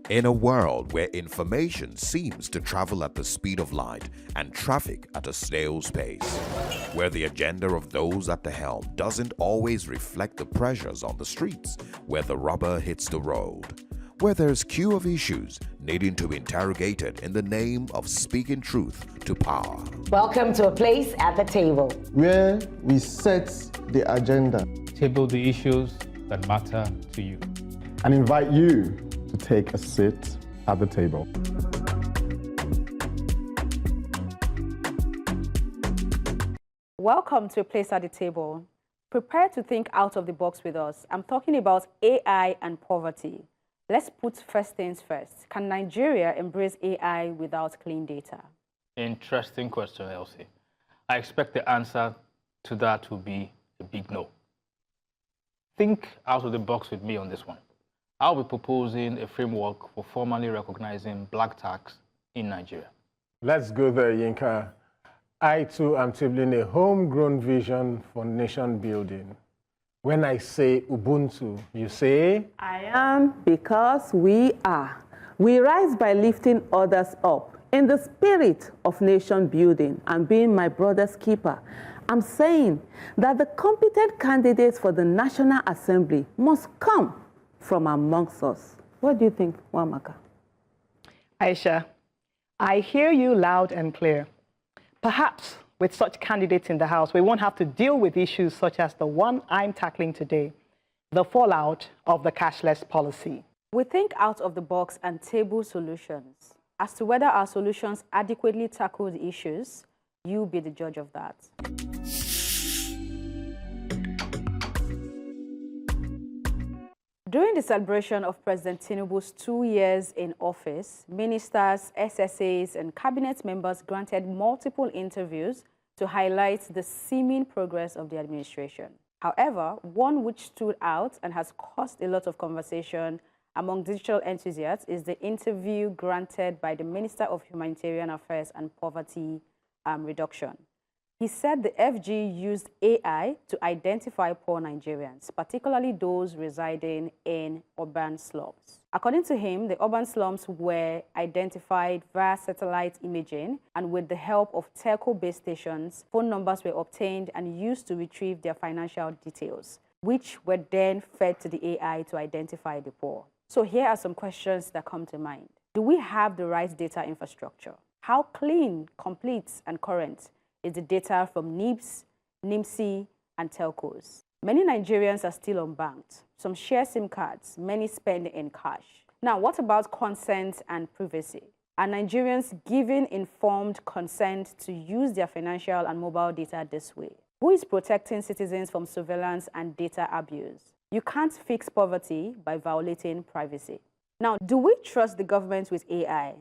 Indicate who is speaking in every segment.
Speaker 1: In a world where information seems to travel at the speed of light and traffic at a snail's pace, where the agenda of those at the helm doesn't always reflect the pressures on the streets, where the rubber hits the road, where there's queue of issues needing to be interrogated in the name of speaking truth to power.
Speaker 2: Welcome to a place at the table,
Speaker 3: where we set the agenda,
Speaker 4: table the issues that matter to you,
Speaker 3: and invite you to take a seat at the table.
Speaker 5: Welcome to a place at the table. Prepare to think out of the box with us. I'm talking about AI and poverty. Let's put first things first. Can Nigeria embrace AI without clean data?
Speaker 4: Interesting question, Elsie. I expect the answer to that to be a big no. Think out of the box with me on this one. I'll be proposing a framework for formally recognizing black tax in Nigeria.
Speaker 6: Let's go there, Yinka. I too am tabling a homegrown vision for nation building. When I say Ubuntu, you say?
Speaker 7: I am because we are. We rise by lifting others up in the spirit of nation building and being my brother's keeper. I'm saying that the competent candidates for the National Assembly must come from amongst us. What do you think, Wamaka?
Speaker 8: Aisha, I hear you loud and clear. Perhaps with such candidates in the House, we won't have to deal with issues such as the one I'm tackling today, the fallout of the cashless policy.
Speaker 5: We think out of the box and table solutions. As to whether our solutions adequately tackle the issues, you be the judge of that. During the celebration of President Tinubu's 2 years in office, ministers, SSAs, and cabinet members granted multiple interviews to highlight the seeming progress of the administration. However, one which stood out and has caused a lot of conversation among digital enthusiasts is the interview granted by the Minister of Humanitarian Affairs and Poverty Reduction. He said the FG used AI to identify poor Nigerians, particularly those residing in urban slums. According to him, the urban slums were identified via satellite imaging, and with the help of telco base stations, phone numbers were obtained and used to retrieve their financial details, which were then fed to the AI to identify the poor. So here are some questions that come to mind. Do we have the right data infrastructure? How clean, complete, and current is the data from NIBS, NIMSI, and telcos? Many Nigerians are still unbanked. Some share SIM cards, many spend in cash. Now, what about consent and privacy? Are Nigerians giving informed consent to use their financial and mobile data this way? Who is protecting citizens from surveillance and data abuse? You can't fix poverty by violating privacy. Now, do we trust the government with AI?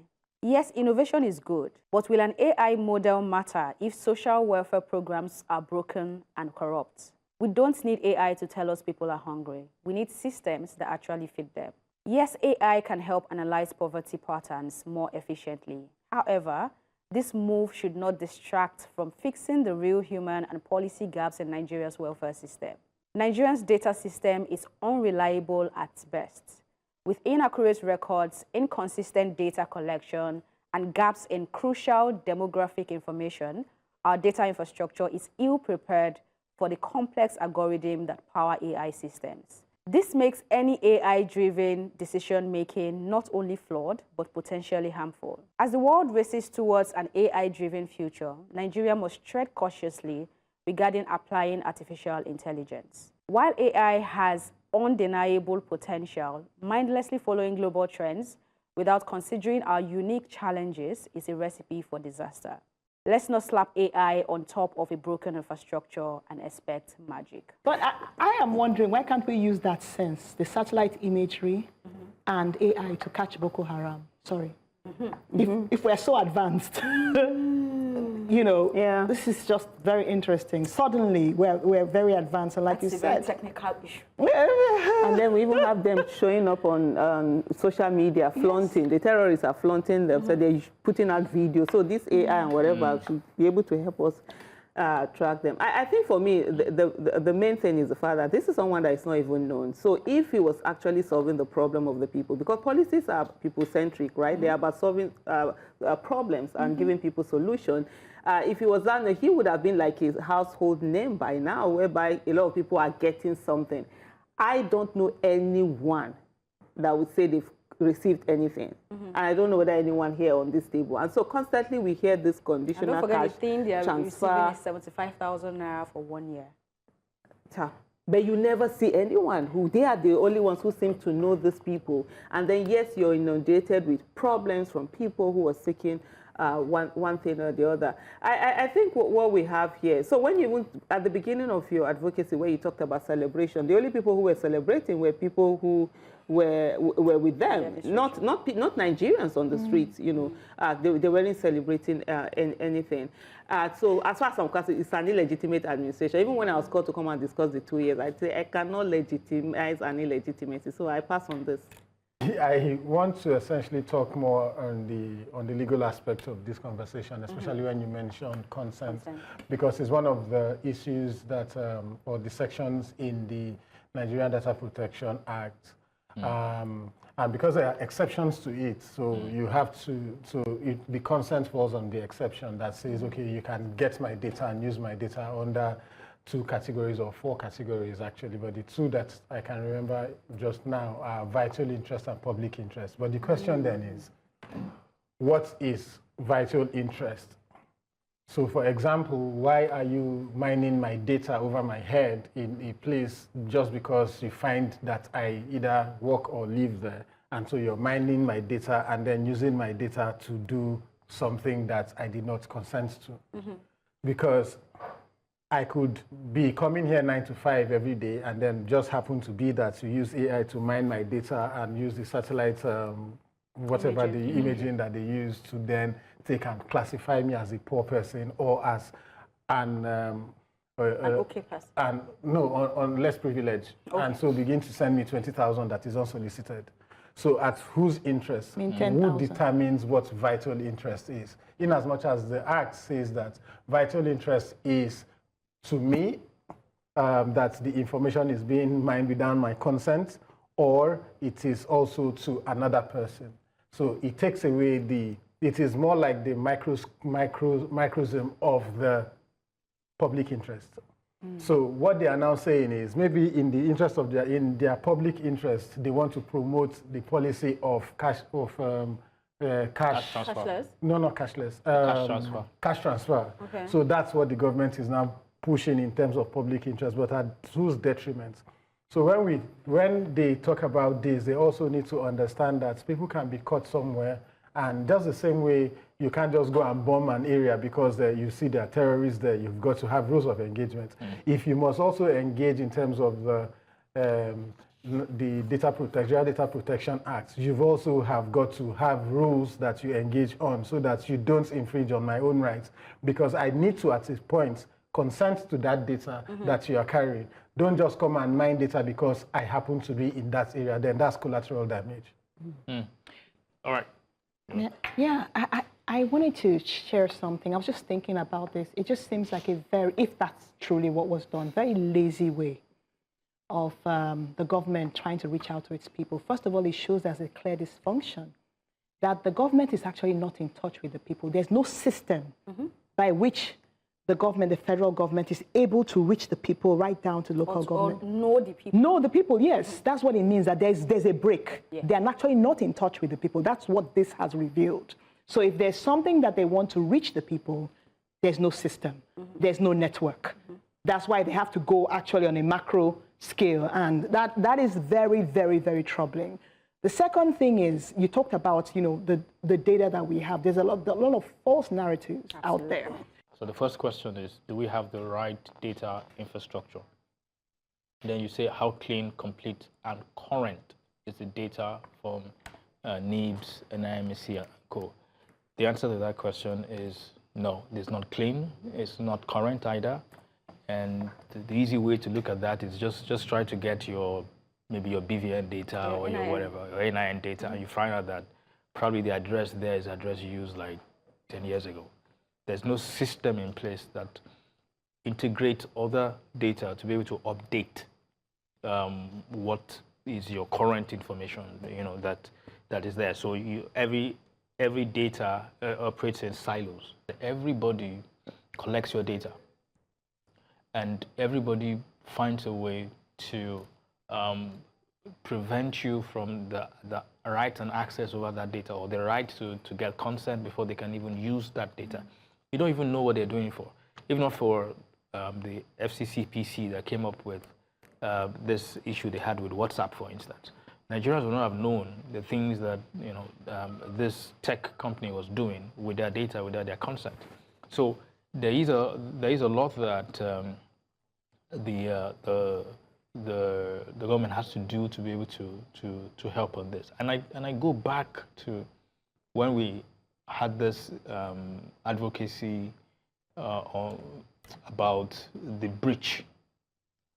Speaker 5: Yes, innovation is good, but will an AI model matter if social welfare programs are broken and corrupt? We don't need AI to tell us people are hungry. We need systems that actually fit them. Yes, AI can help analyze poverty patterns more efficiently. However, this move should not distract from fixing the real human and policy gaps in Nigeria's welfare system. Nigeria's data system is unreliable at best. With inaccurate records, inconsistent data collection, and gaps in crucial demographic information, our data infrastructure is ill-prepared for the complex algorithm that power AI systems. This makes any AI-driven decision-making not only flawed, but potentially harmful. As the world races towards an AI-driven future, Nigeria must tread cautiously regarding applying artificial intelligence. While AI has undeniable potential, mindlessly following global trends without considering our unique challenges is a recipe for disaster. Let's not slap AI on top of a broken infrastructure and expect magic.
Speaker 8: But I am wondering, why can't we use that sense, the satellite imagery and AI to catch Boko Haram? Sorry. If we're so advanced, you know, this is just very interesting. Suddenly, we're very advanced, and like
Speaker 5: That's
Speaker 8: you said,
Speaker 5: a technical issue.
Speaker 7: And then we even have them showing up on social media, flaunting. The terrorists are flaunting them, so they're putting out videos. So this AI and whatever should be able to help us track them. I think for me, the main thing is the fact that this is someone that is not even known. So if he was actually solving the problem of the people, because policies are people-centric, right? They are about solving problems and giving people solutions. If he was that, he would have been like his household name by now, whereby a lot of people are getting something. I don't know anyone that would say they've received anything. And I don't know whether anyone here on this table. And so constantly we hear this conditional
Speaker 5: and don't
Speaker 7: cash
Speaker 5: forget the thing they are
Speaker 7: transfer.
Speaker 5: receiving is 75,000 naira for 1 year.
Speaker 7: But you never see anyone who, they are the only ones who seem to know these people. And then, yes, you're inundated with problems from people who are seeking one thing or the other. I think what we have here, so when you, at the beginning of your advocacy, where you talked about celebration, the only people who were celebrating were people who were with them, not Nigerians on the streets, you know. They weren't celebrating anything. So as far as I'm concerned, it's an illegitimate administration. Even when I was called to come and discuss the 2 years, I'd say I cannot legitimize an illegitimacy. So I pass on this.
Speaker 6: I want to essentially talk more on the legal aspect of this conversation, especially when you mentioned consent, because it's one of the issues that, or the sections in the Nigerian Data Protection Act. And because there are exceptions to it, so you have the consent falls on the exception that says, okay, you can get my data and use my data under 2 categories or 4 categories actually, but the 2 that I can remember just now are vital interest and public interest. But the question then is, what is vital interest? So for example, why are you mining my data over my head in a place just because you find that I either work or live there? And so you're mining my data and then using my data to do something that I did not consent to. Because I could be coming here 9 to 5 every day and then just happen to be that you use AI to mine my data and use the satellite, whatever the imaging that they use to then take and classify me as a poor person or as an
Speaker 5: okay person.
Speaker 6: And no, on less privilege. Okay. And so begin to send me 20,000 that is unsolicited. So at whose interest? Who determines what vital interest is? In as much as the Act says that vital interest is to me, that the information is being mined without my consent, or it is also to another person. So it takes away it is more like the microcosm of the public interest. So what they are now saying is maybe in the interest of their public interest, they want to promote the policy of cash
Speaker 5: Cashless?
Speaker 6: No, not cashless.
Speaker 4: Cash transfer.
Speaker 6: Cash transfer.
Speaker 5: Okay.
Speaker 6: So that's what the government is now pushing in terms of public interest, but at whose detriment? So when they talk about this, they also need to understand that people can be caught somewhere, and just the same way you can't just go and bomb an area because you see there are terrorists there. You've got to have rules of engagement. If you must also engage in terms of the Data Protection Act, you've also have got to have rules that you engage on so that you don't infringe on my own rights, because I need to, at this point, consent to that data that you are carrying. Don't just come and mine data because I happen to be in that area. Then that's collateral damage.
Speaker 4: All right.
Speaker 8: Yeah, I wanted to share something. I was just thinking about this. It just seems like if that's truly what was done, very lazy way of the government trying to reach out to its people. First of all, it shows there's a clear dysfunction, that the government is actually not in touch with the people. There's no system by which the government, the federal government, is able to reach the people right down to local government.
Speaker 5: Know the people.
Speaker 8: Know the people, yes. That's what it means, that there's a break. Yeah. They're actually not in touch with the people. That's what this has revealed. So if there's something that they want to reach the people, there's no system. There's no network. That's why they have to go actually on a macro scale. And that is very, very, very troubling. The second thing is, you talked about, the data that we have. There's a lot of false narratives out there.
Speaker 4: So the first question is, do we have the right data infrastructure? Then you say, how clean, complete, and current is the data from NIBS, NIMC, and Co? The answer to that question is no, it's not clean, it's not current either. And the easy way to look at that is just try to get maybe your BVN data or your whatever, your NIN data, and you find out that probably the address there is address you used like 10 years ago. There's no system in place that integrate other data to be able to update what is your current information, that is there. So every data operates in silos. Everybody collects your data, and everybody finds a way to prevent you from the right and access over that data, or the right to get consent before they can even use that data. You don't even know what they're doing for. Even not for the FCCPC that came up with this issue they had with WhatsApp, for instance. Nigerians would not have known the things that this tech company was doing with their data without their consent. So there is a lot that the government has to do to be able to help on this. And I go back to when we had this advocacy about the breach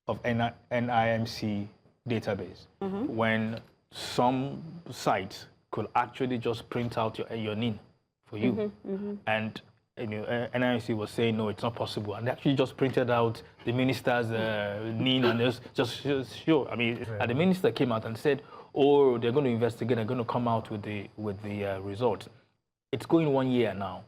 Speaker 4: of NIMC database, when some sites could actually just print out your NIN for you, and NIMC was saying no, it's not possible, and they actually just printed out the minister's NIN and just show. I mean, and the minister came out and said, "Oh, they're going to investigate. They're going to come out with the results." It's going 1 year now,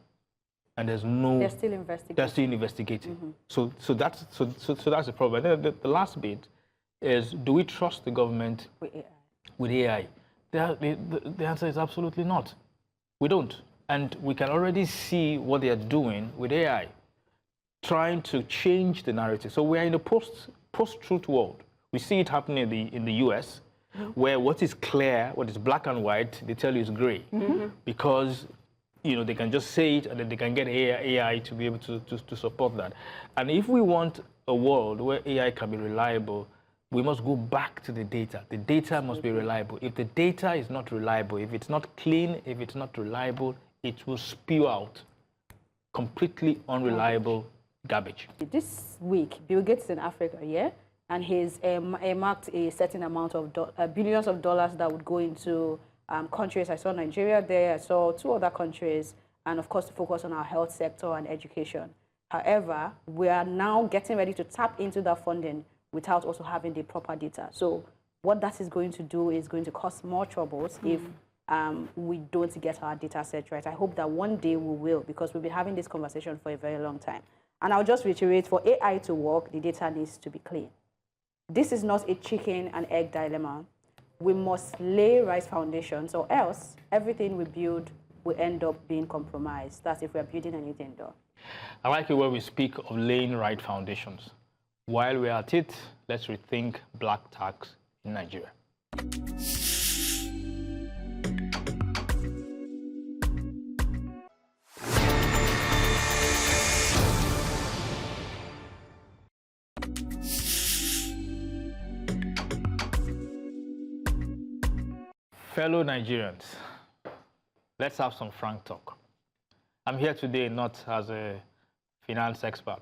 Speaker 4: and there's no.
Speaker 5: They're still investigating.
Speaker 4: They're still investigating. So that's the problem. The last bit is: do we trust the government with AI? The answer is absolutely not. We don't. And we can already see what they are doing with AI, trying to change the narrative. So we are in a post-truth world. We see it happening in the US, where what is clear, what is black and white, they tell you is gray, because they can just say it and then they can get AI to be able to support that. And if we want a world where AI can be reliable, we must go back to the data. The data must be reliable. If the data is not reliable, if it's not clean, if it's not reliable, it will spew out completely unreliable garbage. This
Speaker 5: week, Bill Gates is in Africa, yeah? And he's marked a certain amount of billions of dollars that would go into countries. I saw Nigeria there, I saw 2 other countries, and of course to focus on our health sector and education. However, we are now getting ready to tap into that funding without also having the proper data. So what that is going to do is going to cause more troubles if we don't get our data set right. I hope that one day we will, because we've been having this conversation for a very long time. And I'll just reiterate, for AI to work, the data needs to be clean. This is not a chicken and egg dilemma. We must lay right foundations, or else everything we build will end up being compromised. That's if we're building anything, though.
Speaker 4: I like it when we speak of laying right foundations. While we're at it, let's rethink black tax in Nigeria. Fellow Nigerians, let's have some frank talk. I'm here today not as a finance expert,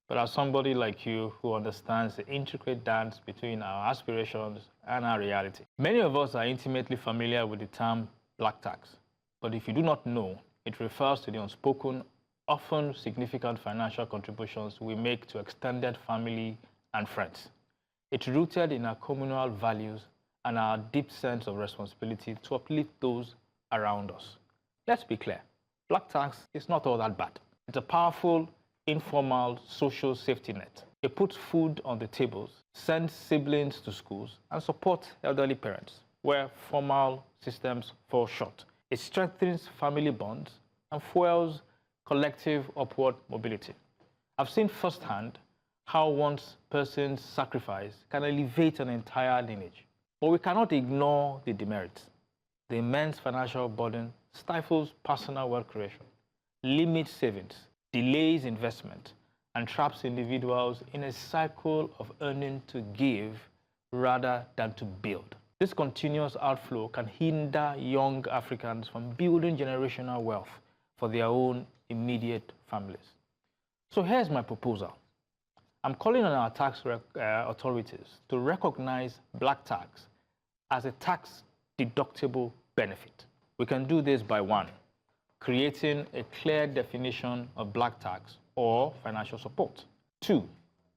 Speaker 4: but as somebody like you who understands the intricate dance between our aspirations and our reality. Many of us are intimately familiar with the term black tax, but if you do not know, it refers to the unspoken, often significant financial contributions we make to extended family and friends. It's rooted in our communal values and our deep sense of responsibility to uplift those around us. Let's be clear, black tax is not all that bad. It's a powerful, informal social safety net. It puts food on the tables, sends siblings to schools, and supports elderly parents, where formal systems fall short. It strengthens family bonds and fuels collective upward mobility. I've seen firsthand how one person's sacrifice can elevate an entire lineage. But we cannot ignore the demerits. The immense financial burden stifles personal wealth creation, limits savings, delays investment, and traps individuals in a cycle of earning to give rather than to build. This continuous outflow can hinder young Africans from building generational wealth for their own immediate families. So here's my proposal. I'm calling on our tax authorities to recognize black tax as a tax-deductible benefit. We can do this by 1, creating a clear definition of black tax or financial support. 2,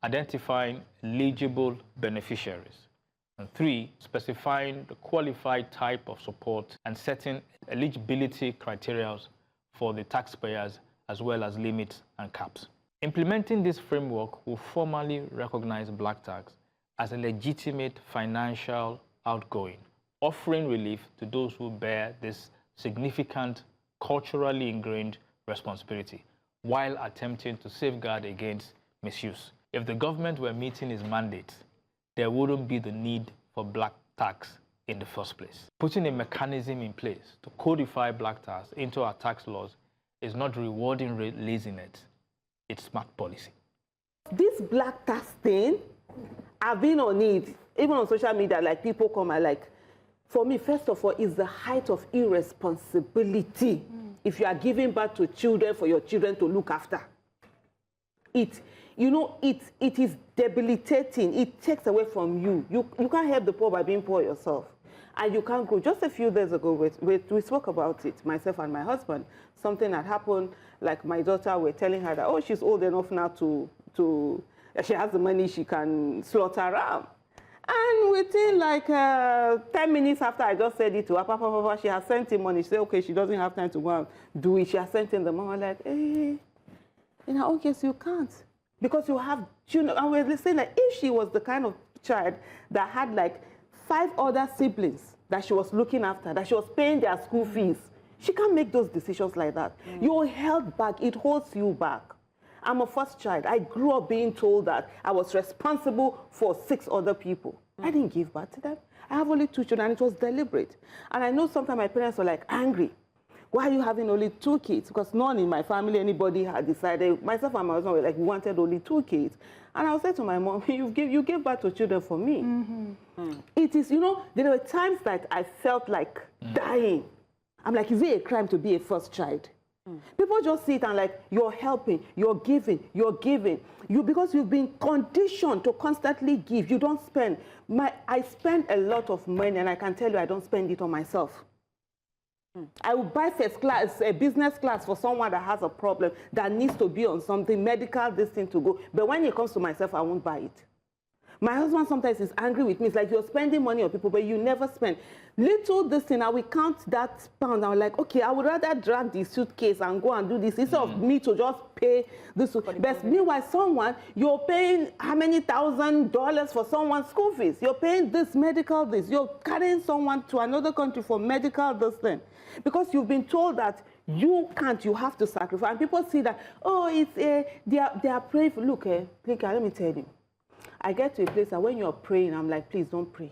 Speaker 4: identifying eligible beneficiaries. And 3, specifying the qualified type of support and setting eligibility criteria for the taxpayers, as well as limits and caps. Implementing this framework will formally recognize black tax as a legitimate financial outgoing, offering relief to those who bear this significant culturally ingrained responsibility, while attempting to safeguard against misuse. If the government were meeting its mandate, there wouldn't be the need for black tax in the first place. Putting a mechanism in place to codify black tax into our tax laws is not rewarding laziness, it's smart policy.
Speaker 7: This black tax thing, I've been on it, even on social media, like people come and like, for me, first of all, is the height of irresponsibility if you are giving birth to children for your children to look after. It is debilitating. It takes away from you. You can't help the poor by being poor yourself. And you can't grow. Just a few days ago, we spoke about it, myself and my husband. Something had happened, like my daughter, we're telling her that, oh, she's old enough now she has the money, she can slaughter a ram. And within like 10 minutes after I just said it to her, Papa, she has sent him money. She said, okay, she doesn't have time to go and do it. She has sent him the money. I'm like, hey, in her own case, you can't. Because you have, and we're saying that if she was the kind of child that had like 5 other siblings that she was looking after, that she was paying their school fees, she can't make those decisions like that. You're held back. It holds you back. I'm a first child. I grew up being told that I was responsible for 6 other people. I didn't give birth to them. I have only 2 children, and it was deliberate. And I know sometimes my parents were like angry. Why are you having only 2 kids? Because none in my family, anybody had decided. Myself and my husband were like, we wanted only 2 kids. And I would say to my mom, you gave birth to children for me. It is, there were times that I felt like dying. I'm like, is it a crime to be a first child? People just see it and like, you're helping, you're giving. Because you've been conditioned to constantly give. You don't spend. I spend a lot of money, and I can tell you I don't spend it on myself. I will buy first class, a business class for someone that has a problem, that needs to be on something, medical, this thing to go. But when it comes to myself, I won't buy it. My husband sometimes is angry with me. It's like, you're spending money on people, but you never spend. Little this thing, I will count that pound. I'm like, okay, I would rather drag the suitcase and go and do this instead of me to just pay this. But meanwhile, you're paying how many $1,000s for someone's school fees? You're paying this medical, this. You're carrying someone to another country for medical, this thing. Because you've been told that you can't, you have to sacrifice. And people see that, oh, it's they are praying for, look, let me tell you. I get to a place that when you're praying, I'm like, please don't pray.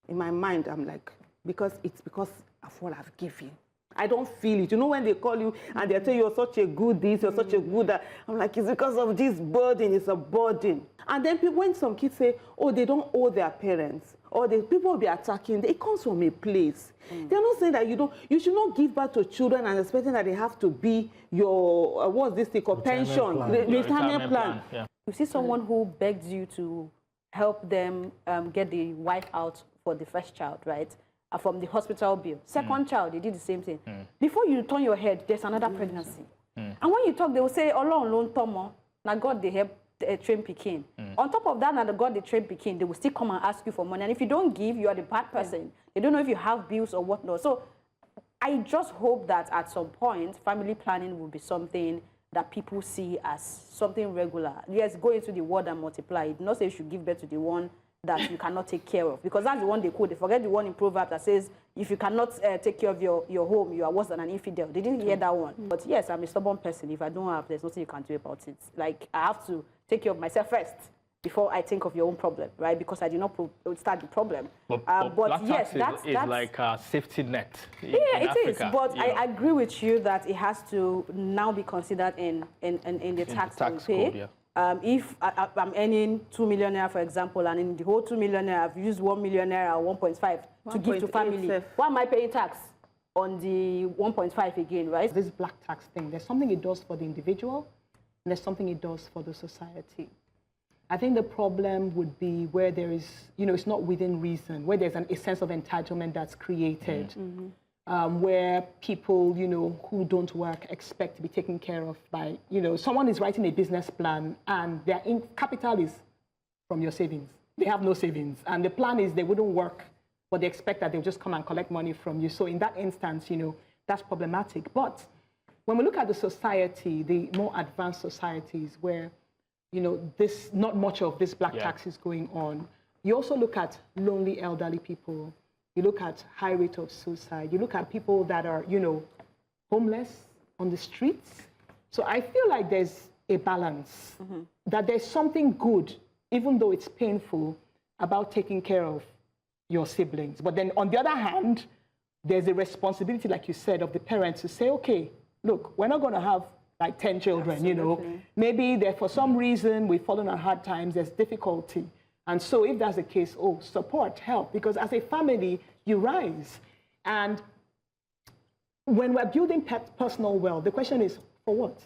Speaker 7: In my mind, I'm like, it's because of what I've given. I don't feel it. You know, when they call you and they tell you, you're such a good this, you're such a good that, I'm like, it's because of this burden. It's a burden. And then when some kids say, oh, they don't owe their parents, or people will be attacking, it comes from a place. They're not saying that you should not give birth to children and expecting that they have to be your, what's this thing called, pension, retirement plan.
Speaker 4: Yeah.
Speaker 5: You see someone who begs you to help them get the wife out for the first child, right? From the hospital bill. Second child, they did the same thing. Before you turn your head, there's another pregnancy. And when you talk, they will say, Olorun lon tomo, na God they help train pikin. On top of that, na the God they train pikin, they will still come and ask you for money. And if you don't give, you are the bad person. They don't know if you have bills or whatnot. So I just hope that at some point, family planning will be something that people see as something regular. Yes, go into the world and multiply it. Not say you should give birth to the one that you cannot take care of, because that's the one they quote. They forget the one in Proverbs that says, if you cannot take care of your home, you are worse than an infidel. They didn't hear that one. But yes, I'm a stubborn person. If I don't have, there's nothing you can do about it. Like, I have to take care of myself first before I think of your own problem, right? Because I did not start the problem. But yes, that's like a safety net. Yeah, it Africa, is. But I agree with you that it has to now be considered in the tax that we pay. Code, yeah. If I'm earning 2 million naira, for example, and in the whole 2 million naira, I've used 1 million naira or 1.5 to give to family, why am I paying tax on the 1.5 again, right?
Speaker 8: This black tax thing, there's something it does for the individual, and there's something it does for the society. I think the problem would be where there is, it's not within reason, where there's a sense of entitlement that's created. where people, who don't work expect to be taken care of by, someone is writing a business plan and their capital is from your savings. They have no savings. And the plan is they wouldn't work, but they expect that they'll just come and collect money from you. So in that instance, that's problematic. But when we look at the society, the more advanced societies where, not much of this black tax is going on, you also look at lonely elderly people. You look at high rate of suicide. You look at people that are, homeless on the streets. So I feel like there's a balance, that there's something good, even though it's painful, about taking care of your siblings. But then on the other hand, there's a responsibility, like you said, of the parents to say, okay, look, we're not going to have like 10 children, Maybe there, for some reason, we've fallen on hard times, there's difficulty. And so if that's the case, support, help, because as a family, you rise. And when we're building personal wealth, the question is, for what?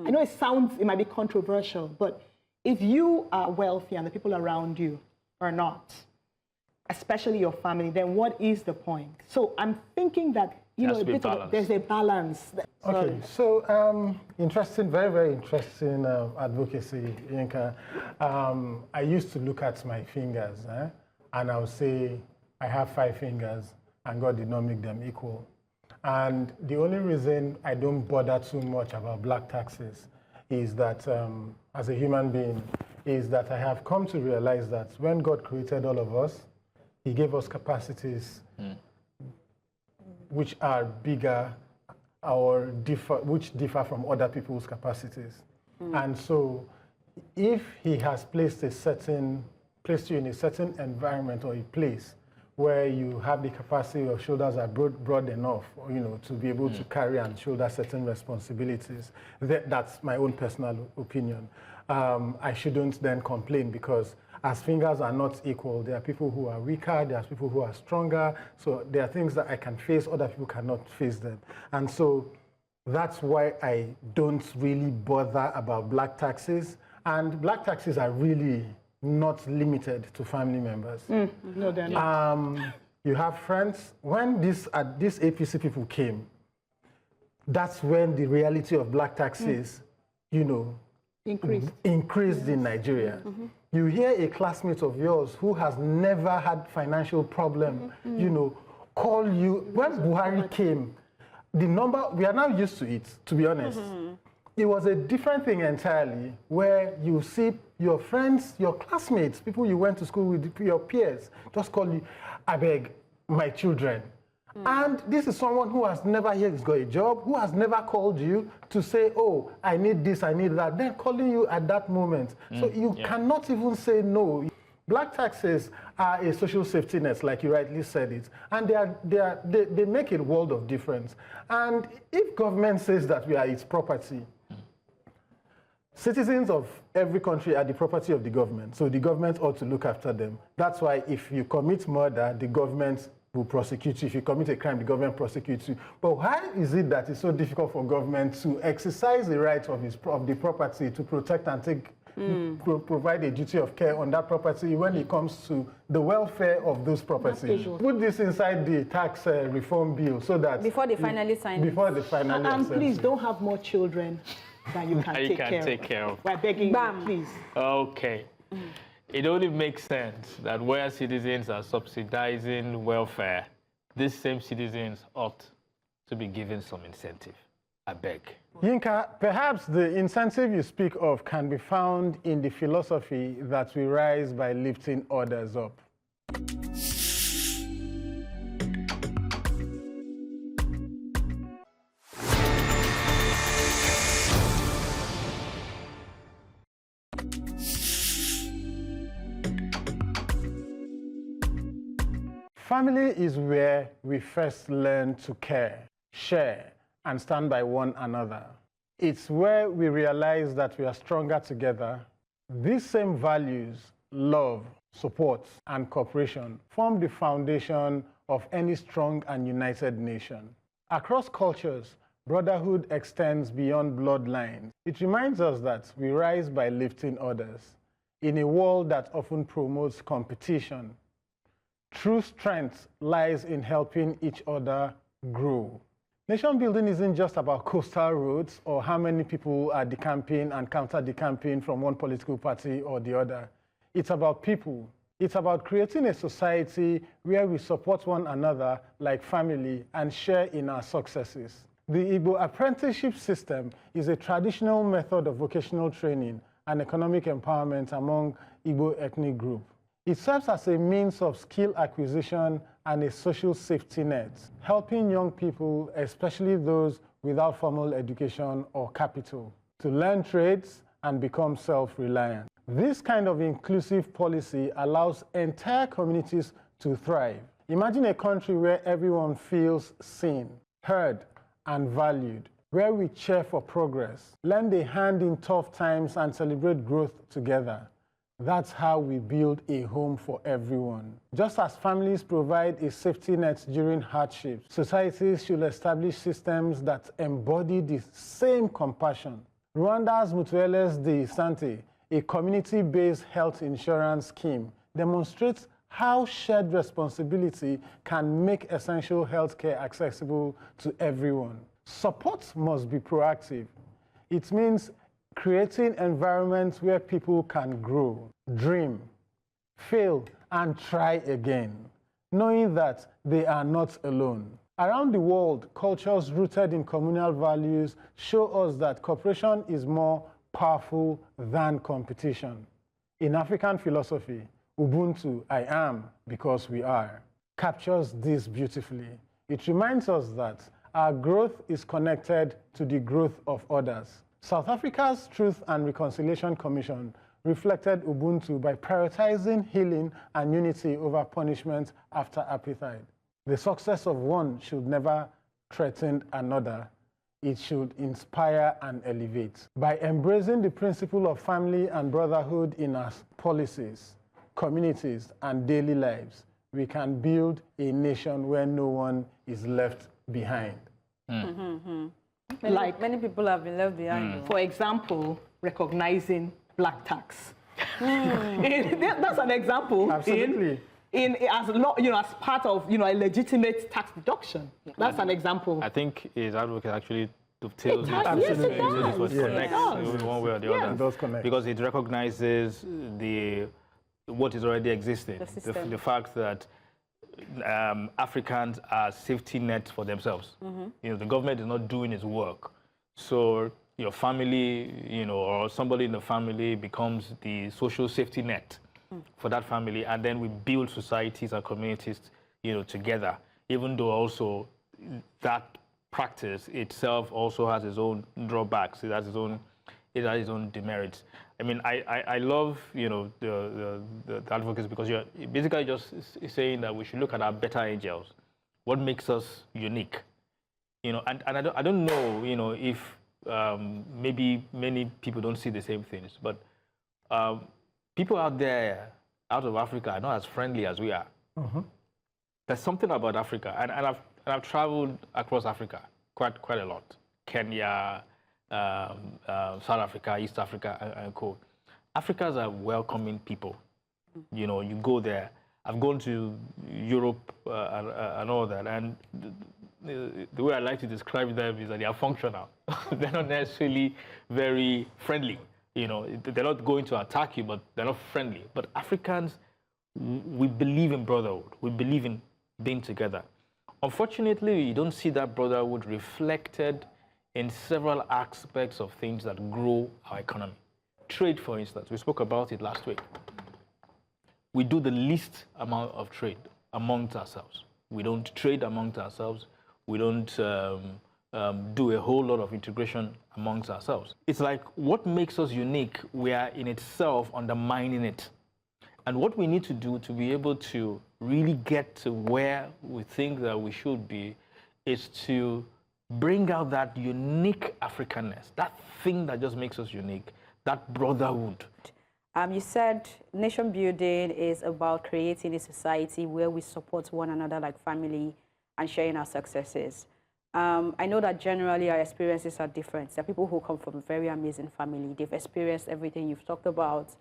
Speaker 8: I know it might be controversial, but if you are wealthy and the people around you are not, especially your family, then what is the point? So I'm thinking that, there's a balance.
Speaker 6: Okay, so interesting, very, very interesting advocacy, Yinka. I used to look at my fingers, and I would say, I have 5 fingers, and God did not make them equal. And the only reason I don't bother too much about black taxes is that, as a human being, is that I have come to realize that when God created all of us, He gave us capacities which are bigger or which differ from other people's capacities. And so if He has placed you in a certain environment or a place where you have the capacity of shoulders are broad enough, to be able to carry and shoulder certain responsibilities, that's my own personal opinion. I shouldn't then complain, because as fingers are not equal, there are people who are weaker, there are people who are stronger, so there are things that I can face, other people cannot face them. And so that's why I don't really bother about black taxes. And black taxes are really not limited to family members.
Speaker 8: No, they're not.
Speaker 6: You have friends. When these APC people came, that's when the reality of black taxes, increased in Nigeria. You hear a classmate of yours who has never had financial problem, call you. When Buhari came, the number, we are now used to it, to be honest. It was a different thing entirely, where you see your friends, your classmates, people you went to school with, your peers, just call you, I beg, my children. And this is someone who has never yet got a job, who has never called you to say, oh, I need this, I need that. They're calling you at that moment. So you cannot even say no. Black taxes are a social safety net, like you rightly said it. And they make a world of difference. And if government says that we are its property, citizens of every country are the property of the government. So the government ought to look after them. That's why if you commit murder, the government will prosecute you. If you commit a crime, the government prosecutes you. But why is it that it's so difficult for government to exercise the right of the property to protect and provide a duty of care on that property when it comes to the welfare of those properties? Put this inside the tax reform bill so that
Speaker 5: before they finally sign
Speaker 8: and please don't have more children than you can take care of. We're begging you, please.
Speaker 4: Okay. It only makes sense that where citizens are subsidizing welfare, these same citizens ought to be given some incentive. I beg.
Speaker 6: Yinka, perhaps the incentive you speak of can be found in the philosophy that we rise by lifting others up. Family is where we first learn to care, share, and stand by one another. It's where we realize that we are stronger together. These same values, love, support, and cooperation, form the foundation of any strong and united nation. Across cultures, brotherhood extends beyond bloodlines. It reminds us that we rise by lifting others. In a world that often promotes competition, true strength lies in helping each other grow. Nation building isn't just about coastal roads or how many people are decamping and counter-decamping from one political party or the other. It's about people. It's about creating a society where we support one another like family and share in our successes. The Igbo apprenticeship system is a traditional method of vocational training and economic empowerment among Igbo ethnic groups. It serves as a means of skill acquisition and a social safety net, helping young people, especially those without formal education or capital, to learn trades and become self-reliant. This kind of inclusive policy allows entire communities to thrive. Imagine a country where everyone feels seen, heard, and valued, where we cheer for progress, lend a hand in tough times, and celebrate growth together. That's how we build a home for everyone. Just as families provide a safety net during hardships, societies should establish systems that embody the same compassion. Rwanda's Mutuelles de Santé, a community-based health insurance scheme, demonstrates how shared responsibility can make essential healthcare accessible to everyone. Support must be proactive. It means creating environments where people can grow, dream, fail, and try again, knowing that they are not alone. Around the world, cultures rooted in communal values show us that cooperation is more powerful than competition. In African philosophy, Ubuntu, I am because we are, captures this beautifully. It reminds us that our growth is connected to the growth of others. South Africa's Truth and Reconciliation Commission reflected Ubuntu by prioritizing healing and unity over punishment after apartheid. The success of one should never threaten another. It should inspire and elevate. By embracing the principle of family and brotherhood in our policies, communities, and daily lives, we can build a nation where no one is left behind.
Speaker 5: Many people have been left behind.
Speaker 8: For example, recognizing black tax. That's an example.
Speaker 6: Absolutely.
Speaker 8: As part of a legitimate tax deduction. That's an example.
Speaker 4: I think his advocate actually dovetails
Speaker 8: Yes, it does.
Speaker 4: It connects in one way or the other.
Speaker 6: It does connect.
Speaker 4: Because it recognizes what is already existing. The fact that Africans are safety nets for themselves. The government is not doing its work. So your family, or somebody in the family becomes the social safety net for that family, and then we build societies and communities, together, even though also that practice itself also has its own drawbacks, it has its own demerits. I mean, I love, the advocates, because you're basically just saying that we should look at our better angels. What makes us unique? And I don't know, if maybe many people don't see the same things, but people out there, out of Africa, are not as friendly as we are. There's something about Africa, and I've traveled across Africa quite a lot. Kenya, South Africa, East Africa, and co. Africans are welcoming people. You go there. I've gone to Europe and all that, and the way I like to describe them is that they are functional. They're not necessarily very friendly. They're not going to attack you, but they're not friendly. But Africans, we believe in brotherhood. We believe in being together. Unfortunately, you don't see that brotherhood reflected in several aspects of things that grow our economy. Trade, for instance, we spoke about it last week. We do the least amount of trade amongst ourselves. We don't trade amongst ourselves. We don't do a whole lot of integration amongst ourselves. It's like what makes us unique, we are in itself undermining it. And what we need to do to be able to really get to where we think that we should be is to bring out that unique Africanness, that thing that just makes us unique, that brotherhood.
Speaker 5: You said nation building is about creating a society where we support one another like family and sharing our successes. I know that generally our experiences are different. There are people who come from a very amazing family. They've experienced everything you've talked about,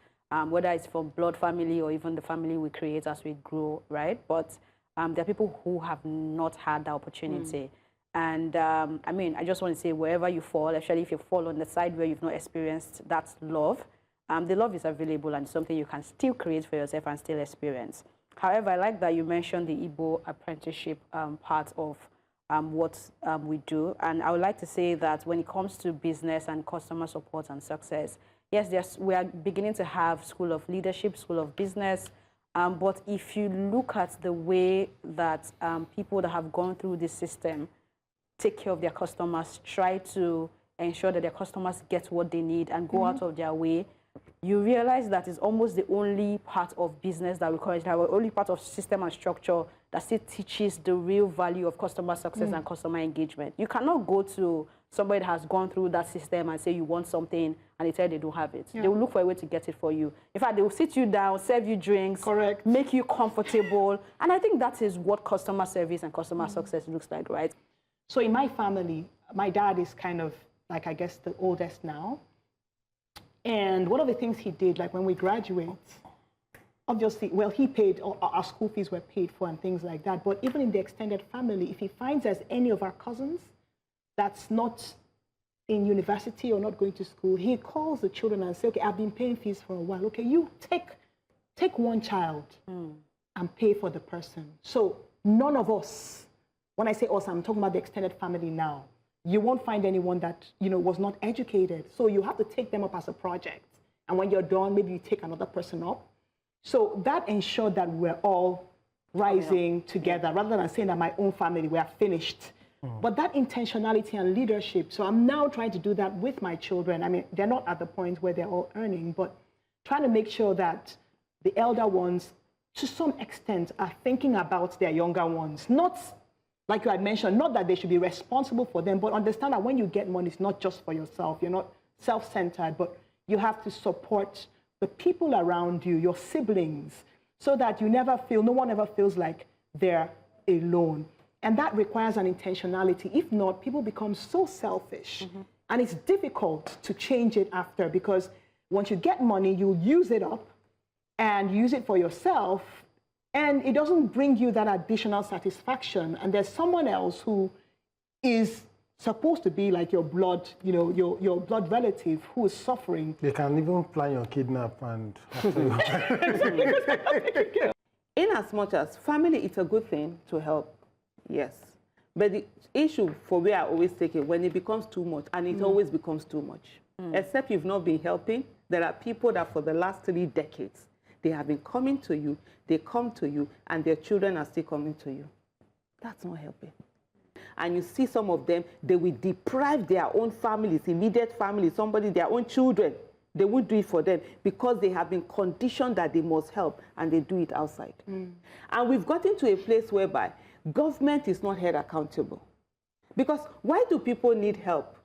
Speaker 5: whether it's from blood family or even the family we create as we grow, right? But There are people who have not had that opportunity. And I mean, I just want to say, wherever you fall, especially if you fall on the side where you've not experienced that love, the love is available and something you can still create for yourself and still experience. However, I like that you mentioned the Igbo apprenticeship part of what we do. And I would like to say that when it comes to business and customer support and success, yes, we are beginning to have School of Leadership, School of Business. But if you look at the way that people that have gone through this system take care of their customers, try to ensure that their customers get what they need and go out of their way, you realize that it's almost the only part of business that we currently have, only part of system and structure that still teaches the real value of customer success and customer engagement. You cannot go to somebody that has gone through that system and say you want something and they tell you they don't have it. They will look for a way to get it for you. In fact, they will sit you down, serve you drinks, make you comfortable. And I think that is what customer service and customer success looks like, right?
Speaker 8: So in my family, my dad is kind of like, I guess, the oldest now. And one of the things he did, like when we graduate, obviously, well, he paid, our school fees were paid for and things like that. But even in the extended family, if he finds there's any of our cousins that's not in university or not going to school, he calls the children and says, okay, I've been paying fees for a while. Okay, you take one child and pay for the person. So none of us, when I say us, I'm talking about the extended family now. You won't find anyone that, was not educated. So you have to take them up as a project. And when you're done, maybe you take another person up. So that ensured that we're all rising together, rather than saying that my own family, we are finished. But that intentionality and leadership, so I'm now trying to do that with my children. I mean, they're not at the point where they're all earning, but trying to make sure that the elder ones, to some extent, are thinking about their younger ones. Not, like you had mentioned, not that they should be responsible for them, but understand that when you get money, it's not just for yourself. You're not self-centered, but you have to support the people around you, your siblings, so that no one ever feels like they're alone. And that requires an intentionality. If not, people become so selfish. And it's difficult to change it after, because once you get money, you'll use it up and use it for yourself. And it doesn't bring you that additional satisfaction. And there's someone else who is supposed to be like your blood, your blood relative who is suffering.
Speaker 6: They can even plan your kidnap and
Speaker 7: In as much as family, it's a good thing to help. Yes. But the issue for where I always take it, when it becomes too much, and it always becomes too much. Except you've not been helping, there are people that for the last 3 decades, they have been coming to you, they come to you, and their children are still coming to you. That's not helping. And you see some of them, they will deprive their own families, immediate families, their own children. They won't do it for them because they have been conditioned that they must help, and they do it outside. And we've gotten to a place whereby government is not held accountable. Because why do people need help?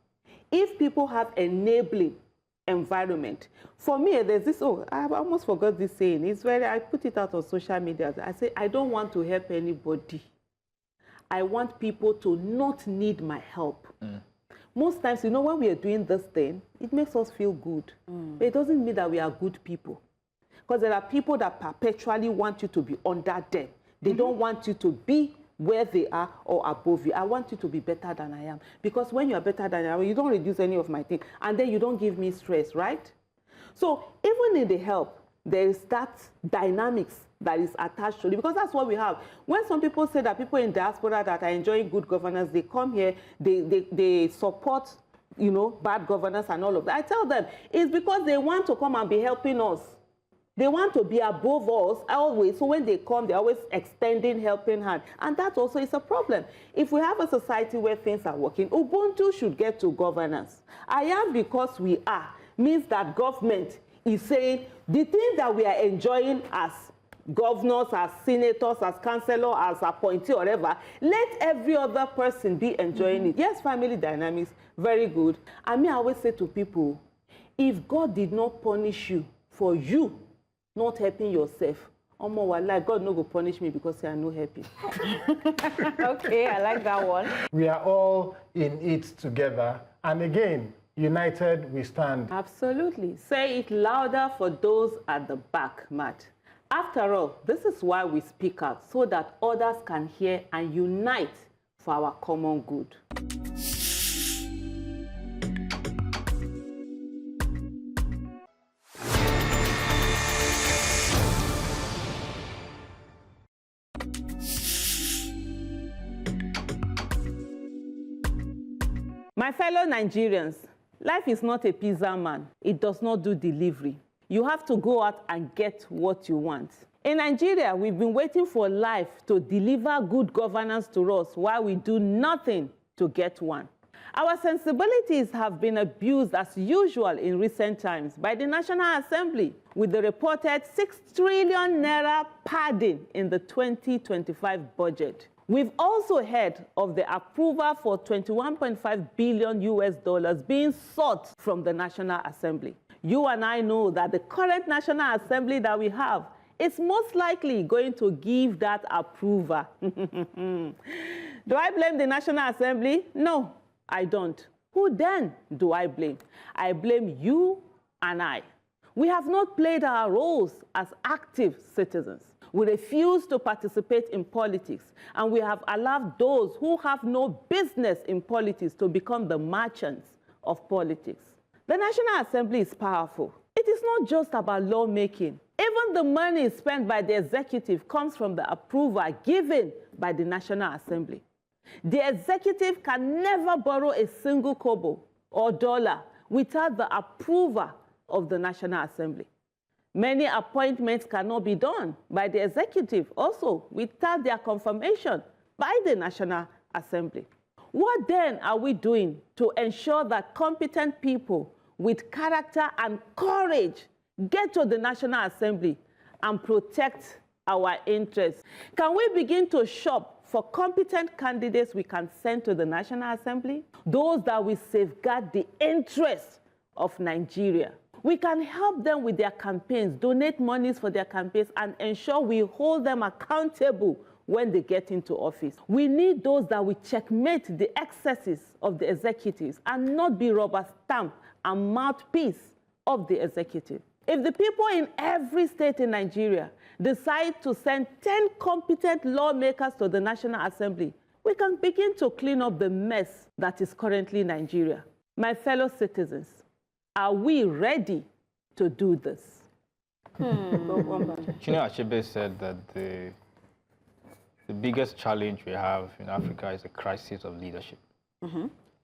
Speaker 7: If people have enabling environment. For me, there's this, I almost forgot this saying. I put it out on social media. I say, I don't want to help anybody. I want people to not need my help. Most times, when we are doing this thing, it makes us feel good. But it doesn't mean that we are good people. Because there are people that perpetually want you to be under them. They don't want you to be where they are or above you. I want you to be better than I am. Because when you are better than I am, you don't reduce any of my things. And then you don't give me stress, right? So even in the help, there is that dynamics that is attached to it. Because that's what we have. When some people say that people in diaspora that are enjoying good governance, they come here, they support, bad governance and all of that. I tell them, it's because they want to come and be helping us. They want to be above us always. So when they come, they're always extending helping hand. And that also is a problem. If we have a society where things are working, Ubuntu should get to governance. I am because we are means that government is saying the things that we are enjoying as governors, as senators, as councillors, as appointee, or whatever, let every other person be enjoying it. Yes, family dynamics, very good. I always say to people, if God did not punish you for you not helping yourself, God no go punish me because I am not happy.
Speaker 5: Okay, I like that one.
Speaker 6: We are all in it together. And again, united we stand.
Speaker 7: Absolutely. Say it louder for those at the back, Matt. After all, this is why we speak out, so that others can hear and unite for our common good. My fellow Nigerians, life is not a pizza man. It does not do delivery. You have to go out and get what you want. In Nigeria, we've been waiting for life to deliver good governance to us while we do nothing to get one. Our sensibilities have been abused as usual in recent times by the National Assembly with the reported 6 trillion naira padding in the 2025 budget. We've also heard of the approval for $21.5 billion being sought from the National Assembly. You and I know that the current National Assembly that we have is most likely going to give that approval. Do I blame the National Assembly? No, I don't. Who then do I blame? I blame you and I. We have not played our roles as active citizens. We refuse to participate in politics, and we have allowed those who have no business in politics to become the merchants of politics. The National Assembly is powerful. It is not just about lawmaking. Even the money spent by the executive comes from the approval given by the National Assembly. The executive can never borrow a single kobo or dollar without the approval of the National Assembly. Many appointments cannot be done by the executive also without their confirmation by the National Assembly. What then are we doing to ensure that competent people with character and courage get to the National Assembly and protect our interests? Can we begin to shop for competent candidates we can send to the National Assembly? Those that will safeguard the interests of Nigeria. We can help them with their campaigns, donate monies for their campaigns, and ensure we hold them accountable when they get into office. We need those that will checkmate the excesses of the executives and not be rubber stamp and mouthpiece of the executive. If the people in every state in Nigeria decide to send 10 competent lawmakers to the National Assembly, we can begin to clean up the mess that is currently Nigeria. My fellow citizens, are we ready to do this?
Speaker 4: Chinua Achebe said that the biggest challenge we have in Africa is a crisis of leadership.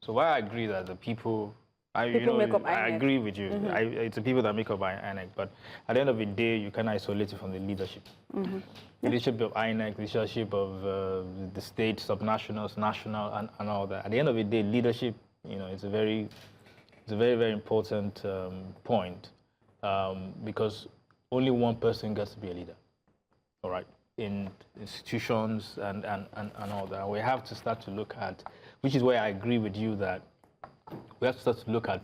Speaker 4: So while I agree that the people, I agree with you. It's the people that make up INEC, but at the end of the day, you can isolate it from the leadership. Leadership of INEC, leadership of the state, subnationals, national, and all that. At the end of the day, leadership, it's a very, very important point because only one person gets to be a leader, all right, in institutions and all that. We have to start to look at, which is where I agree with you that we have to start to look at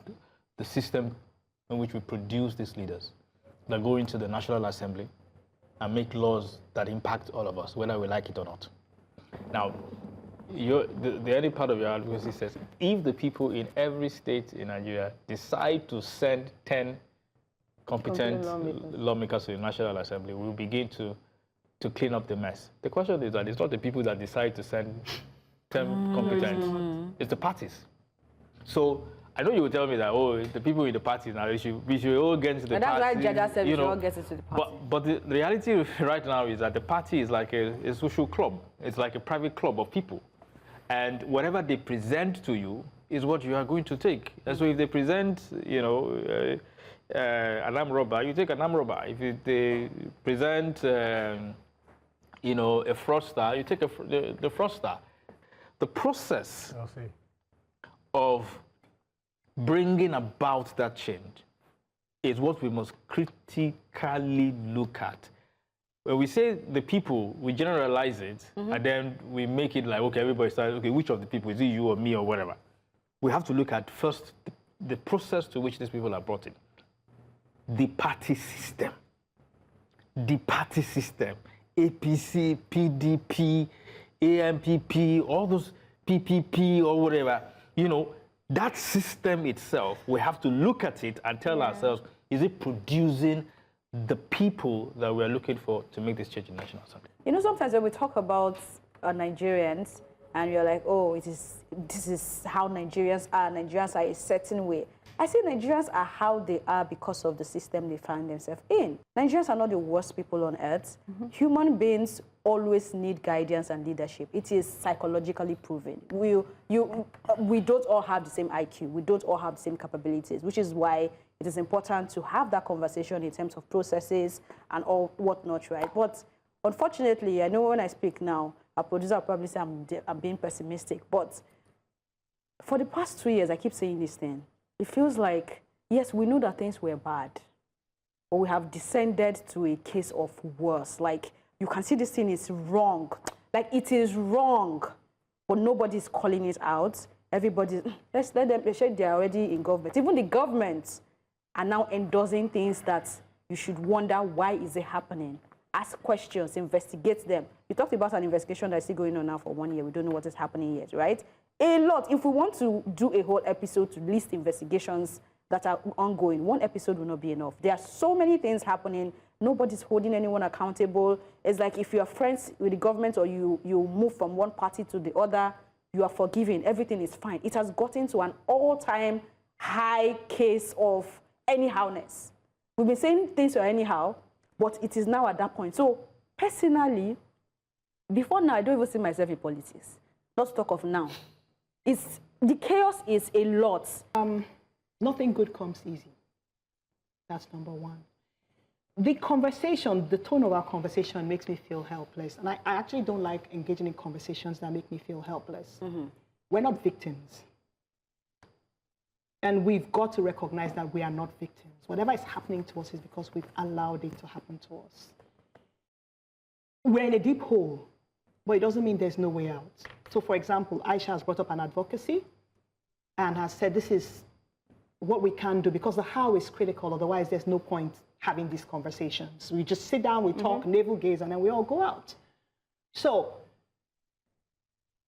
Speaker 4: the system in which we produce these leaders that go into the National Assembly and make laws that impact all of us, whether we like it or not. Now, the other part of your advocacy says, if the people in every state in Nigeria decide to send 10 competent lawmakers to the National Assembly, we'll begin to clean up the mess. The question is that it's not the people that decide to send 10 competent, it's the parties. So I know you will tell me that, oh, the people in the parties now, we should all get into the party.
Speaker 5: That's why Jaja said we should all get into the party.
Speaker 4: But the reality right now is that the party is like a social club. It's like a private club of people. And whatever they present to you is what you are going to take. And so if they present, an armed robber, you take an armed robber. If they present, a fraudster, you take the fraudster. The process of bringing about that change is what we must critically look at. When we say the people, we generalize it, and then we make it like, okay, everybody starts, okay, which of the people, is it you or me or whatever? We have to look at first the process to which these people are brought in. The party system. The party system. APC, PDP, AMPP, all those PPP or whatever, that system itself, we have to look at it and tell ourselves, is it producing the people that we're looking for to make this change in National Assembly?
Speaker 5: You know, sometimes when we talk about Nigerians, and you're like, oh, this is how Nigerians are. Nigerians are a certain way. I say Nigerians are how they are because of the system they find themselves in. Nigerians are not the worst people on earth. Human beings always need guidance and leadership. It is psychologically proven. We don't all have the same IQ. We don't all have the same capabilities, which is why it is important to have that conversation in terms of processes and all whatnot, right? But unfortunately, I know when I speak now, our producer will probably say I'm being pessimistic, but for the past 2 years, I keep saying this thing. It feels like, yes, we know that things were bad, but we have descended to a case of worse. Like, you can see this thing is wrong. Like, it is wrong, but nobody's calling it out. Everybody, let's let them, they're already in government. Even the governments are now endorsing things that you should wonder, why is it happening? Ask questions, investigate them. You talked about an investigation that's still going on now for 1 year. We don't know what is happening yet, right? A lot. If we want to do a whole episode to list investigations that are ongoing, one episode will not be enough. There are so many things happening. Nobody's holding anyone accountable. It's like if you are friends with the government or you move from one party to the other, you are forgiven. Everything is fine. It has gotten to an all-time high case of anyhowness. We've been saying things are anyhow, but it is now at that point. So personally, before now, I don't even see myself in politics. Not to talk of now. The chaos is a lot.
Speaker 8: Nothing good comes easy. That's number one. The conversation, the tone of our conversation makes me feel helpless. And I actually don't like engaging in conversations that make me feel helpless. We're not victims. And we've got to recognize that we are not victims. Whatever is happening to us is because we've allowed it to happen to us. We're in a deep hole, but it doesn't mean there's no way out. So, for example, Aisha has brought up an advocacy and has said this is what we can do because the how is critical. Otherwise, there's no point having these conversations. We just sit down, we talk, navel gaze, and then we all go out. So,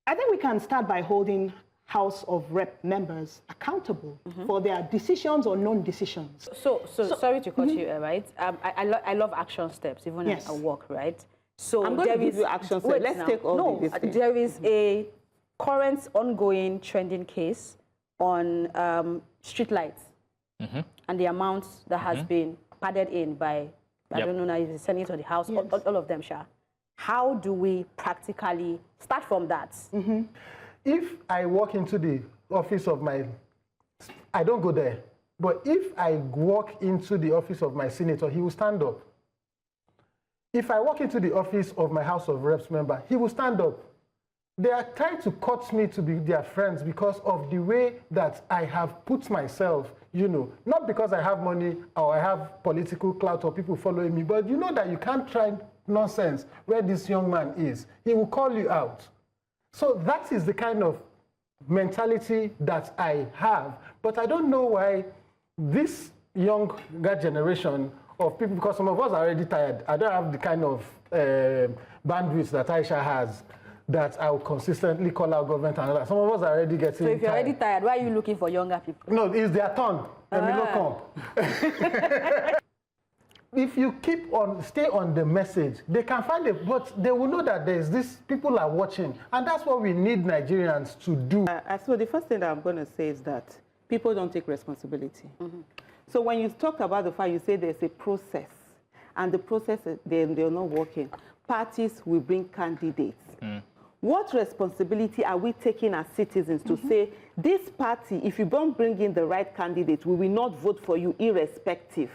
Speaker 8: I think we can start by holding House of Rep members accountable for their decisions or non-decisions.
Speaker 5: So sorry to cut you, right? I love action steps, even at work, right? So
Speaker 7: I'm going to give you action steps. Let's take all these things.
Speaker 5: There is a current ongoing trending case on street lights and the amounts that has been padded in by, I don't know now if it's the Senate or the House, all of them, Sha. How do we practically start from that?
Speaker 6: If I walk into the office of I don't go there, but if I walk into the office of my senator, he will stand up. If I walk into the office of my House of Reps member, he will stand up. They are trying to cut me to be their friends because of the way that I have put myself, you know, not because I have money or I have political clout or people following me, but you know that you can't try nonsense where this young man is. He will call you out. So that is the kind of mentality that I have. But I don't know why this younger generation of people, because some of us are already tired. I don't have the kind of bandwidth that Aisha has that I will consistently call out government and all that. Some of us are already getting tired.
Speaker 5: So if you're already tired, why are you looking for younger people?
Speaker 6: No, it's their turn. Let me not come. If you stay on the message, they can find it, but they will know that there's this, people are watching, and that's what we need Nigerians to do.
Speaker 7: So the first thing that I'm going to say is that people don't take responsibility. So when you talk about the fact, you say there's a process, and the process, they're not working. Parties will bring candidates. What responsibility are we taking as citizens to say, this party, if you don't bring in the right candidate, we will not vote for you irrespective?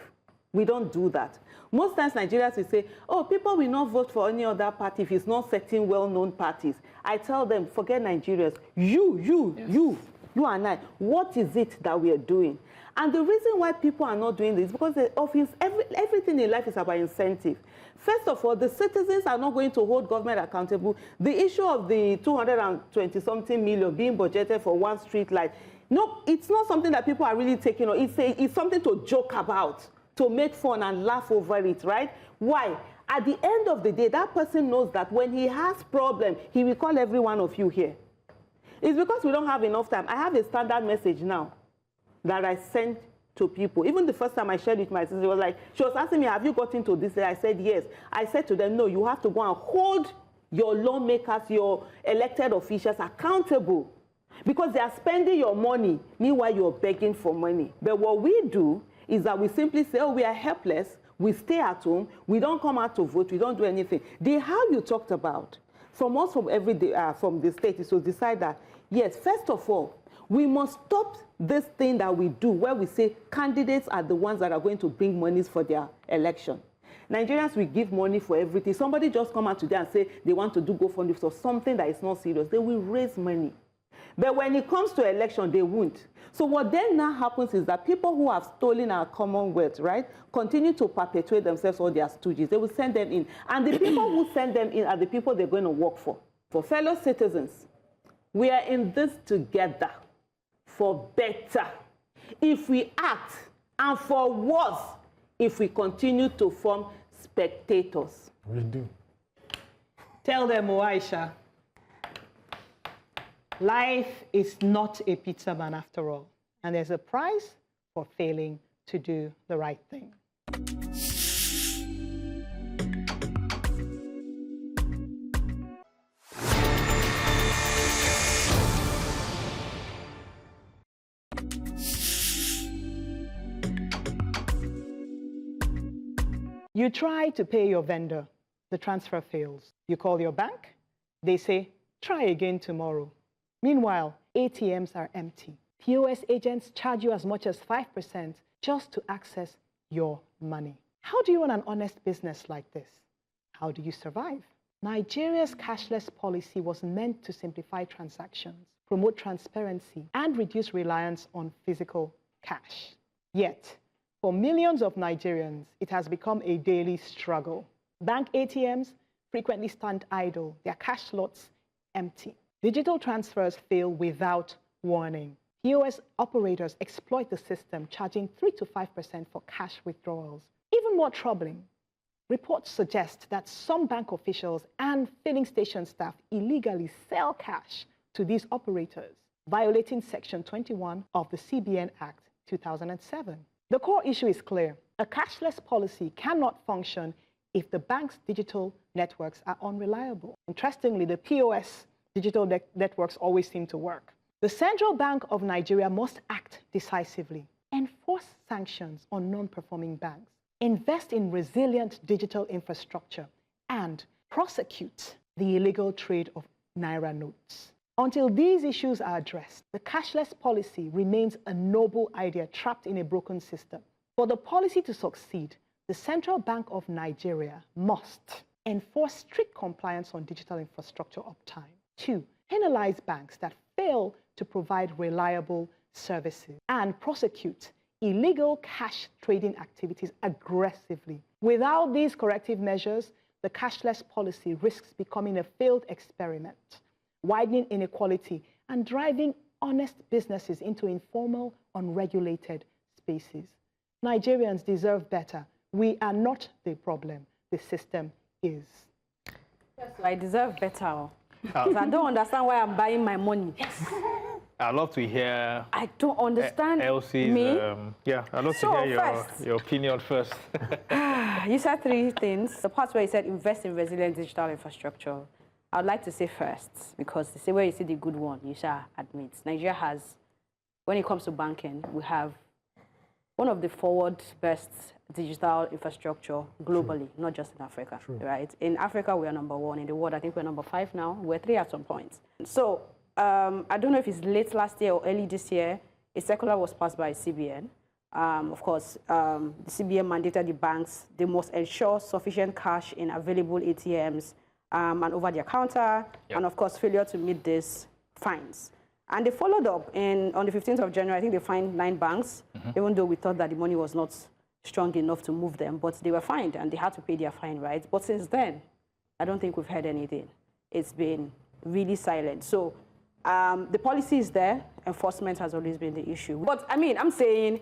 Speaker 7: We don't do that. Most times Nigerians will say, oh, people will not vote for any other party if it's not certain well-known parties. I tell them, forget Nigerians. You and I, what is it that we are doing? And the reason why people are not doing this is because everything in life is about incentive. First of all, the citizens are not going to hold government accountable. The issue of the 220-something million being budgeted for one street light, no, it's not something that people are really taking on. It's something to joke about, to make fun and laugh over it, right? Why? At the end of the day, that person knows that when he has problem, he will call every one of you here. It's because we don't have enough time. I have a standard message now that I send to people. Even the first time I shared with my sister, she was like, she was asking me, have you got into this? I said, yes. I said to them, no, you have to go and hold your lawmakers, your elected officials accountable because they are spending your money, meanwhile you're begging for money. But what we do is that we simply say, oh, we are helpless, we stay at home, we don't come out to vote, we don't do anything. The how you talked about, from us from every day, from the state, is to decide that, yes, first of all, we must stop this thing that we do where we say candidates are the ones that are going to bring monies for their election. Nigerians will give money for everything. Somebody just come out today and say they want to do GoFundMe for something that is not serious. They will raise money. But when it comes to election, they won't. So what then now happens is that people who have stolen our commonwealth, right, continue to perpetuate themselves or their stooges. They will send them in. And the people who send them in are the people they're going to work for. For fellow citizens, we are in this together for better if we act, and for worse if we continue to form spectators.
Speaker 6: We do.
Speaker 8: Tell them, Aisha, life is not a pizza man after all, and there's a price for failing to do the right thing. You try to pay your vendor, the transfer fails. You call your bank, they say, try again tomorrow. Meanwhile, ATMs are empty. POS agents charge you as much as 5% just to access your money. How do you run an honest business like this? How do you survive? Nigeria's cashless policy was meant to simplify transactions, promote transparency, and reduce reliance on physical cash. Yet, for millions of Nigerians, it has become a daily struggle. Bank ATMs frequently stand idle, their cash slots empty. Digital transfers fail without warning. POS operators exploit the system, charging 3 to 5% for cash withdrawals. Even more troubling, reports suggest that some bank officials and filling station staff illegally sell cash to these operators, violating Section 21 of the CBN Act 2007. The core issue is clear. A cashless policy cannot function if the bank's digital networks are unreliable. Interestingly, the POS digital networks always seem to work. The Central Bank of Nigeria must act decisively, enforce sanctions on non-performing banks, invest in resilient digital infrastructure, and prosecute the illegal trade of Naira notes. Until these issues are addressed, the cashless policy remains a noble idea trapped in a broken system. For the policy to succeed, the Central Bank of Nigeria must enforce strict compliance on digital infrastructure uptime. 2, penalize banks that fail to provide reliable services, and prosecute illegal cash trading activities aggressively. Without these corrective measures, the cashless policy risks becoming a failed experiment, widening inequality and driving honest businesses into informal, unregulated spaces. Nigerians deserve better. We are not the problem. The system is.
Speaker 5: Yes, I deserve better. I don't understand why I'm buying my money. Yes.
Speaker 4: I'd love to hear.
Speaker 5: I don't understand.
Speaker 4: Elsie's, yeah, I'd love to hear your opinion first.
Speaker 5: You said 3 things. The part where you said invest in resilient digital infrastructure, I'd like to say first, because they say where you see the good one, you shall admit. Nigeria has, when it comes to banking, we have one of the forward best digital infrastructure globally, not just in Africa, right? In Africa, we are #1. In the world, I think we're #5 now. We're 3 at some point. So I don't know if it's late last year or early this year, a circular was passed by CBN. Of course, the CBN mandated the banks, they must ensure sufficient cash in available ATMs and over their counter, and of course, failure to meet this fines. And they followed up on the 15th of January, I think they fined 9 banks, even though we thought that the money was not strong enough to move them, but they were fined and they had to pay their fine, right? But since then, I don't think we've heard anything. It's been really silent. So the policy is there, enforcement has always been the issue. But I mean, I'm saying,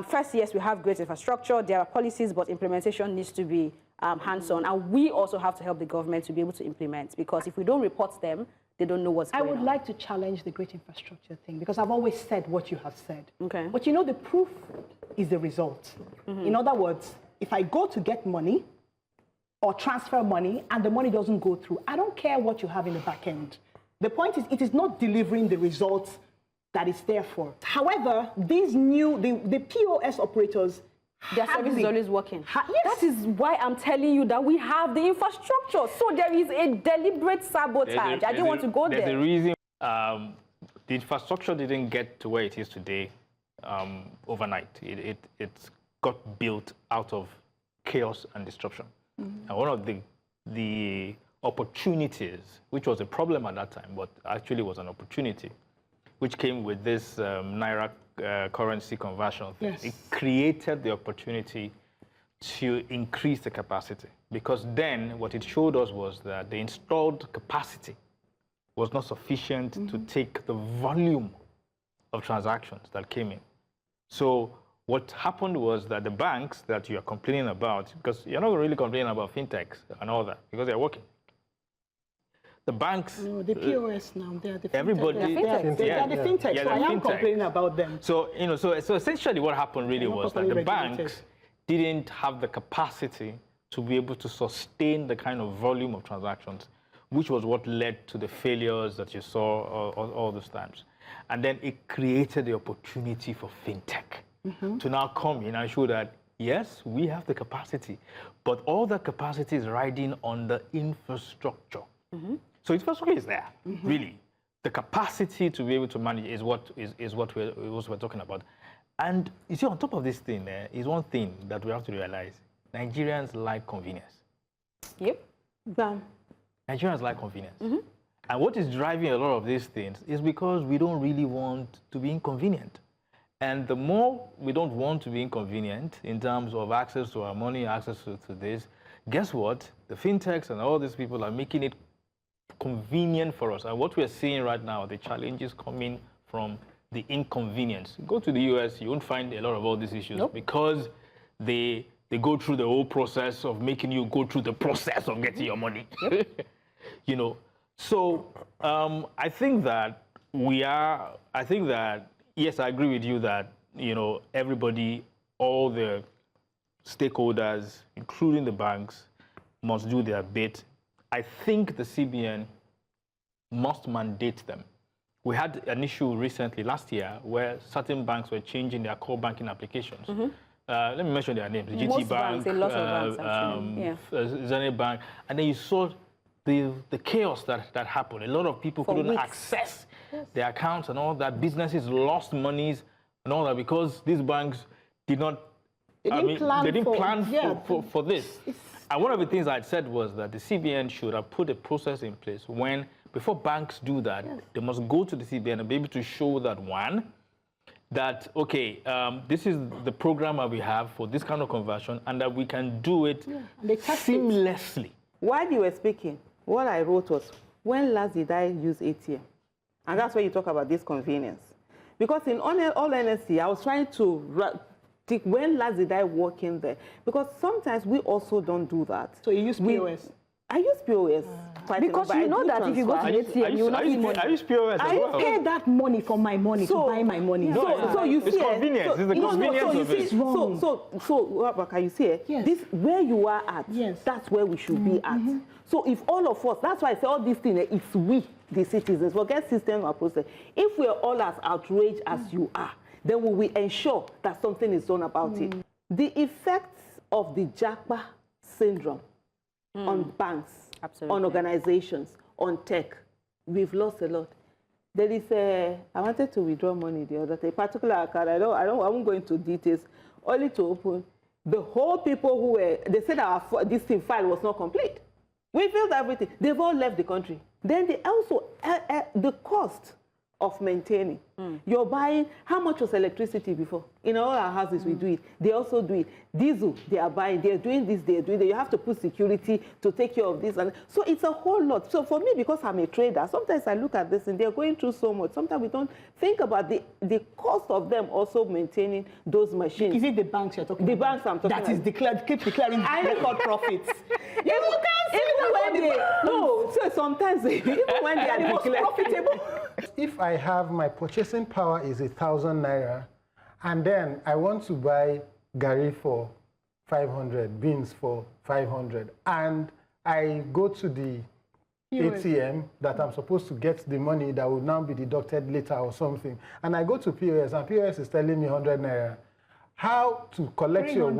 Speaker 5: first, yes, we have great infrastructure, there are policies, but implementation needs to be hands-on. And we also have to help the government to be able to implement, because if we don't report them, they don't know what's going on.
Speaker 8: I would like to challenge the great infrastructure thing because I've always said what you have said.
Speaker 5: Okay.
Speaker 8: But you know, the proof is the result. In other words, if I go to get money or transfer money and the money doesn't go through, I don't care what you have in the back end. The point is, it is not delivering the results that it's there for. However, these new, the POS operators,
Speaker 5: their service is always working.
Speaker 8: Yes.
Speaker 5: That is why I'm telling you that we have the infrastructure. So there is a deliberate sabotage. I didn't want to go there.
Speaker 4: There's a reason the infrastructure didn't get to where it is today overnight. It got built out of chaos and disruption. And one of the opportunities, which was a problem at that time, but actually was an opportunity, which came with this Naira currency conversion thing.
Speaker 8: Yes.
Speaker 4: It created the opportunity to increase the capacity. Because then what it showed us was that the installed capacity was not sufficient to take the volume of transactions that came in. So what happened was that the banks that you are complaining about, because you're not really complaining about fintechs and all that, because they're working. The banks...
Speaker 8: No, the POS now, they are the fintechs.
Speaker 4: Everybody...
Speaker 8: They are the fintechs,
Speaker 4: Yeah,
Speaker 8: so I am complaining about them.
Speaker 4: So, you know, so essentially what happened really was that the banks didn't have the capacity to be able to sustain the kind of volume of transactions, which was what led to the failures that you saw all those times. And then it created the opportunity for fintech to now come in and show that, yes, we have the capacity, but all the capacity is riding on the infrastructure. So infrastructure is there, really. The capacity to be able to manage is what we're talking about. And you see, on top of this thing, is one thing that we have to realize. Nigerians like convenience.
Speaker 5: Yep.
Speaker 4: Nigerians like convenience. And what is driving a lot of these things is because we don't really want to be inconvenient. And the more we don't want to be inconvenient in terms of access to our money, access to this, guess what? The fintechs and all these people are making it convenient for us. And what we're seeing right now, the challenges coming from the inconvenience. Go to the US, you won't find a lot of all these issues because they go through the whole process of making you go through the process of getting your money. You know, so I think that yes, I agree with you that, you know, everybody, all the stakeholders, including the banks, must do their bit. I think the CBN must mandate them. We had an issue recently, last year, where certain banks were changing their core banking applications. Let me mention their names. The GT Bank, Zenith Bank. And then you saw the chaos that happened. A lot of people couldn't access their accounts and all that. Businesses lost monies and all that because these banks did not, they didn't plan for this. And one of the things I said was that the CBN should have put a process in place when, before banks do that, they must go to the CBN and be able to show that, one, that, okay, this is the program that we have for this kind of conversion and that we can do it seamlessly.
Speaker 7: While you were speaking, what I wrote was, when last did I use ATM? And that's why you talk about this convenience. Because in all honesty, I was trying to think, when last did I walk in there? Because sometimes we also don't do that.
Speaker 8: So you use POS?
Speaker 7: I use POS.
Speaker 5: Because you know that if you go to ATM, you will not see money.
Speaker 4: I use POS as well.
Speaker 8: I pay that money for my money to buy my money.
Speaker 7: So you see,
Speaker 4: it's convenience. It's the convenience of it.
Speaker 7: So can you see? This where you are at. That's where we should be at. So if all of us, that's why I say all these things, it's we, the citizens, forget system or process. If we're all as outraged as you are, then we will ensure that something is done about it. The effects of the Japa syndrome on banks, on organizations, on tech, we've lost a lot. There is I wanted to withdraw money the other day, a particular account, I won't go into details, only to open. The whole people who were, they said this thing file was not complete. We filled everything. They've all left the country. Then they also, the cost of maintaining. You're buying, how much was electricity before? In all our houses, we do it. They also do it. Diesel, they are buying. They're doing this, they're doing that. You have to put security to take care of this. And so it's a whole lot. So for me, because I'm a trader, sometimes I look at this and they're going through so much. Sometimes we don't think about the cost of them also maintaining those machines.
Speaker 8: Is it the banks you're talking about?
Speaker 7: The banks I'm talking about.
Speaker 8: That is declared, keep declaring record profits.
Speaker 7: So sometimes, even when they are profitable.
Speaker 6: If I have my purchasing power is 1,000 naira, and then I want to buy gari for 500, beans for 500, and I go to the ATM that I'm supposed to get the money that will now be deducted later or something, and I go to POS, and POS is telling me 100 naira. How to collect your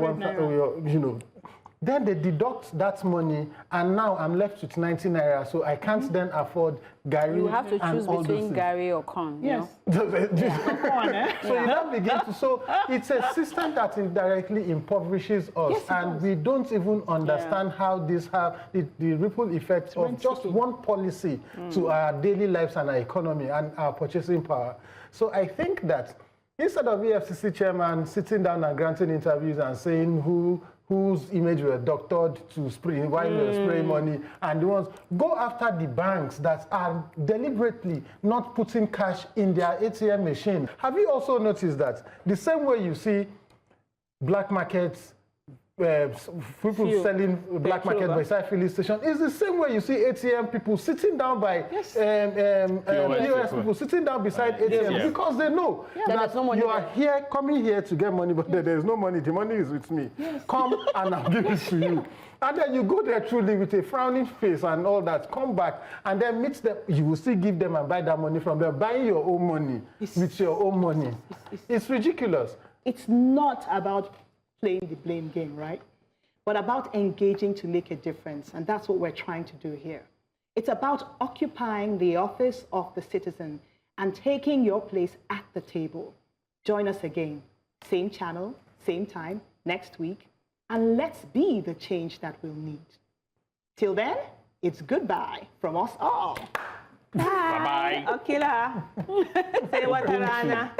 Speaker 6: then they deduct that money, and now I'm left with 90 naira, so I can't then afford gari.
Speaker 5: You have to choose between
Speaker 6: gari
Speaker 5: gari or corn.
Speaker 8: Yes.
Speaker 6: So you don't begin to. So it's a system that indirectly impoverishes us, and we don't even understand how this have the ripple effects of just one policy to our daily lives and our economy and our purchasing power. So I think that instead of EFCC chairman sitting down and granting interviews and saying whose image were doctored to spray, why they were spraying money, and the ones go after the banks that are deliberately not putting cash in their ATM machine. Have you also noticed that the same way you see black markets, people selling black market beside filling station, is the same way you see ATM people sitting down by POS people sitting down beside ATM because they know that you are here, coming here to get money, but there's no money. The money is with me. Come and I'll give it to you. And then you go there truly with a frowning face and all that, come back and then meet them. You will still give them and buy that money from them, buying your own money with your own money. It's ridiculous.
Speaker 8: It's not about playing the blame game, right? But about engaging to make a difference. And that's what we're trying to do here. It's about occupying the office of the citizen and taking your place at the table. Join us again, same channel, same time, next week, and let's be the change that we'll need. Till then, it's goodbye from us all.
Speaker 7: Bye. Okila. Say what, Arana.